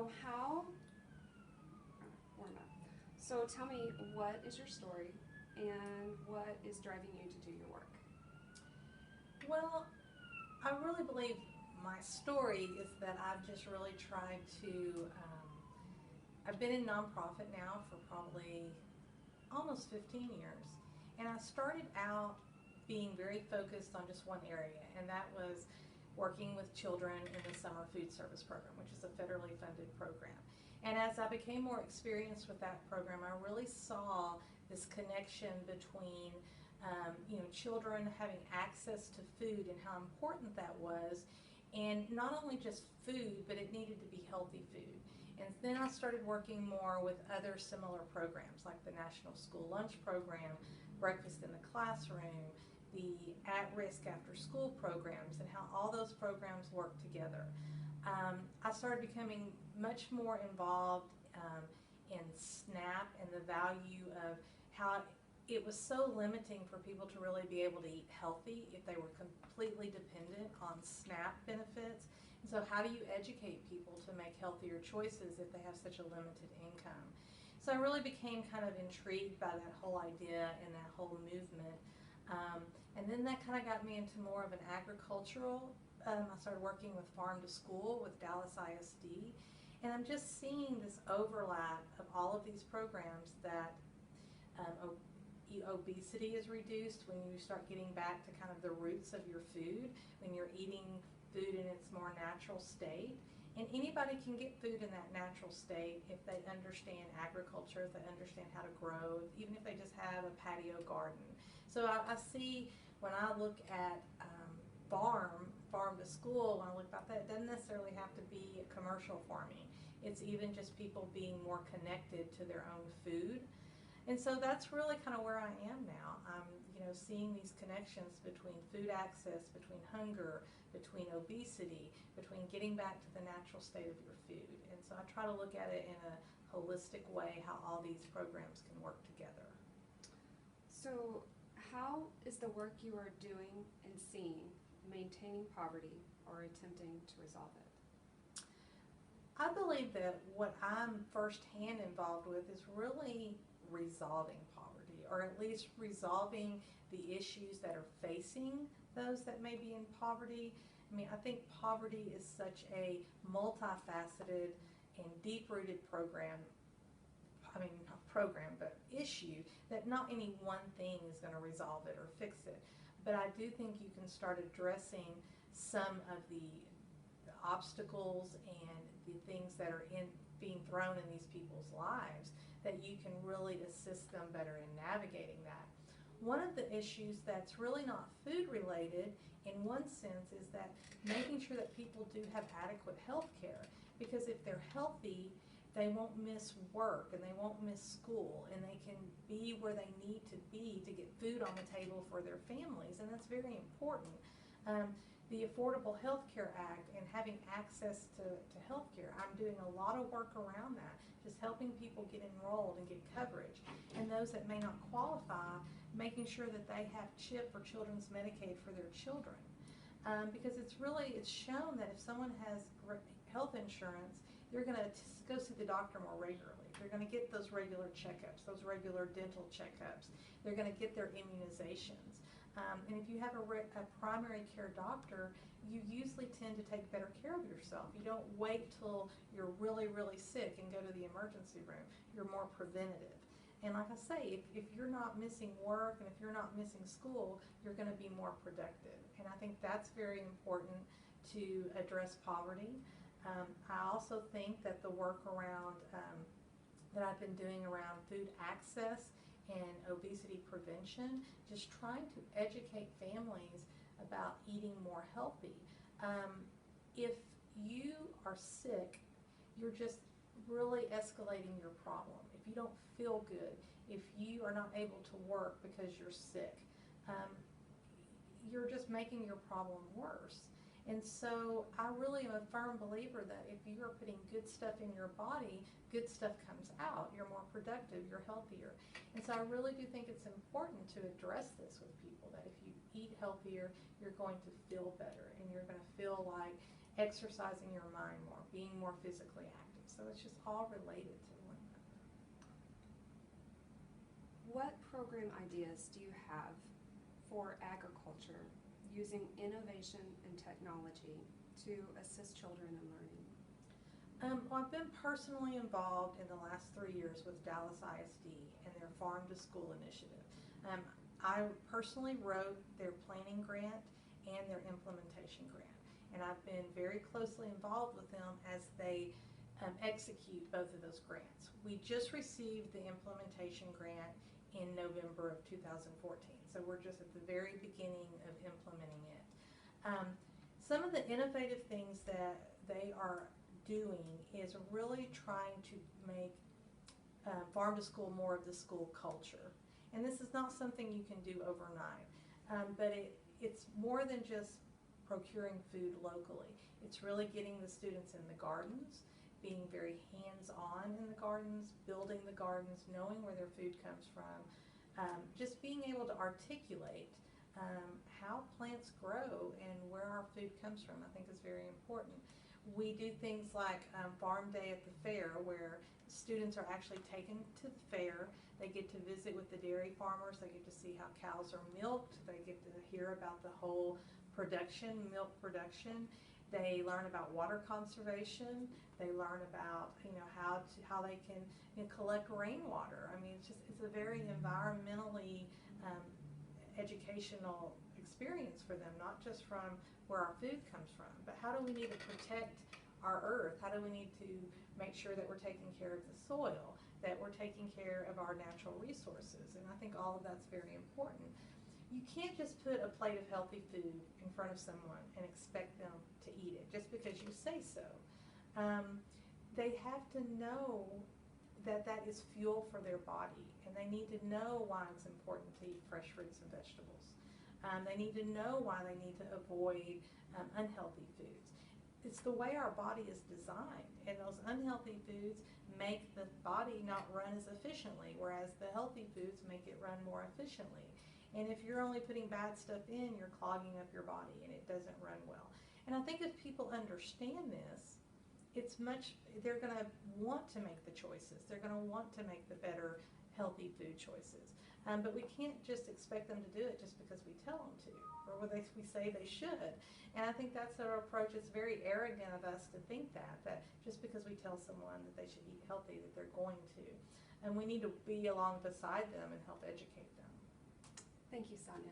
So warm up. So tell me, what is your story and what is driving you to do your work? Well, I really believe my story is that I've just really tried to. I've been in nonprofit now for probably almost 15 years, and I started out being very focused on just one area, and that was working with children in the summer food service program, which is a federally funded program. And as I became more experienced with that program, I really saw this connection between children having access to food and how important that was, and not only just food, but it needed to be healthy food. And then I started working more with other similar programs like the National School Lunch Program, Breakfast in the Classroom, the at-risk after-school programs, and how all those programs work together. I started becoming much more involved in SNAP and the value of how it was so limiting for people to really be able to eat healthy if they were completely dependent on SNAP benefits. And so how do you educate people to make healthier choices if they have such a limited income? So I really became kind of intrigued by that whole idea and that whole movement. And then that kind of got me into more of an agricultural. I started working with Farm to School with Dallas ISD. And I'm just seeing this overlap of all of these programs that obesity is reduced when you start getting back to kind of the roots of your food, when you're eating food in its more natural state. And anybody can get food in that natural state if they understand agriculture, if they understand how to grow, even if they just have a patio garden. So I see when I look at farm to school, when I look about that, it doesn't necessarily have to be commercial farming. It's even just people being more connected to their own food. And so that's really kind of where I am now. I'm, seeing these connections between food access, between hunger, between obesity, between getting back to the natural state of your food. And so I try to look at it in a holistic way, how all these programs can work together. So how is the work you are doing and seeing maintaining poverty or attempting to resolve it? I believe that what I'm firsthand involved with is really resolving poverty, or at least resolving the issues that are facing those that may be in poverty. I mean, I think poverty is such a multifaceted and deep-rooted but issue that not any one thing is going to resolve it or fix it. But I do think you can start addressing some of the obstacles and the things that are being thrown in these people's lives, that you can really assist them better in navigating that. One of the issues that's really not food related in one sense is that making sure that people do have adequate health care, because if they're healthy, they won't miss work and they won't miss school, and they can be where they need to be to get food on the table for their families, and that's very important. The Affordable Health Care Act and having access to health care, I'm doing a lot of work around that, just helping people get enrolled and get coverage. And those that may not qualify, making sure that they have CHIP or Children's Medicaid for their children. Because it's shown that if someone has health insurance, they're going to go see the doctor more regularly. They're going to get those regular checkups, those regular dental checkups. They're going to get their immunizations. And if you have a primary care doctor, you usually tend to take better care of yourself. You don't wait till you're really, really sick and go to the emergency room. You're more preventative. And like I say, if you're not missing work and if you're not missing school, you're going to be more productive. And I think that's very important to address poverty. I also think that the work around that I've been doing around food access and obesity prevention, just trying to educate families about eating more healthy. If you are sick, you're just really escalating your problem. If you don't feel good, if you are not able to work because you're sick, you're just making your problem worse. And so I really am a firm believer that if you are putting good stuff in your body, good stuff comes out. You're more productive, you're healthier. And so I really do think it's important to address this with people, that if you eat healthier, you're going to feel better and you're going to feel like exercising your mind more, being more physically active. So it's just all related to one another. What program ideas do you have for agriculture using innovation and technology to assist children in learning? Well, I've been personally involved in the last 3 years with Dallas ISD and their Farm to School initiative. I personally wrote their planning grant and their implementation grant, and I've been very closely involved with them as they execute both of those grants. We just received the implementation grant in November of 2014, so we're just at the very beginning of implementing it. Some of the innovative things that they are doing is really trying to make farm to school more of the school culture. And this is not something you can do overnight, but it's more than just procuring food locally. It's really getting the students in the gardens, being very hands-on in the gardens, building the gardens, knowing where their food comes from, just being able to articulate how plants grow and where our food comes from, I think is very important. We do things like Farm Day at the fair, where students are actually taken to the fair. They get to visit with the dairy farmers. They get to see how cows are milked. They get to hear about the whole production, milk production. They learn about water conservation. They learn about how they can collect rainwater. I mean, it's a very environmentally educational experience for them, not just from where our food comes from, but how do we need to protect our earth? How do we need to make sure that we're taking care of the soil, that we're taking care of our natural resources? And I think all of that's very important. You can't just put a plate of healthy food in front of someone and expect them to eat it just because you say so. They have to know that that is fuel for their body, and they need to know why it's important to eat fresh fruits and vegetables. They need to know why they need to avoid unhealthy foods. It's the way our body is designed, and those unhealthy foods make the body not run as efficiently, whereas the healthy foods make it run more efficiently. And if you're only putting bad stuff in, you're clogging up your body, and it doesn't run well. And I think if people understand this, they're going to want to make the choices. They're going to want to make the better, healthy food choices. But we can't just expect them to do it just because we tell them to, or we say they should. And I think that's our approach. It's very arrogant of us to think that just because we tell someone that they should eat healthy, that they're going to. And we need to be along beside them and help educate them. Thank you, Sonia.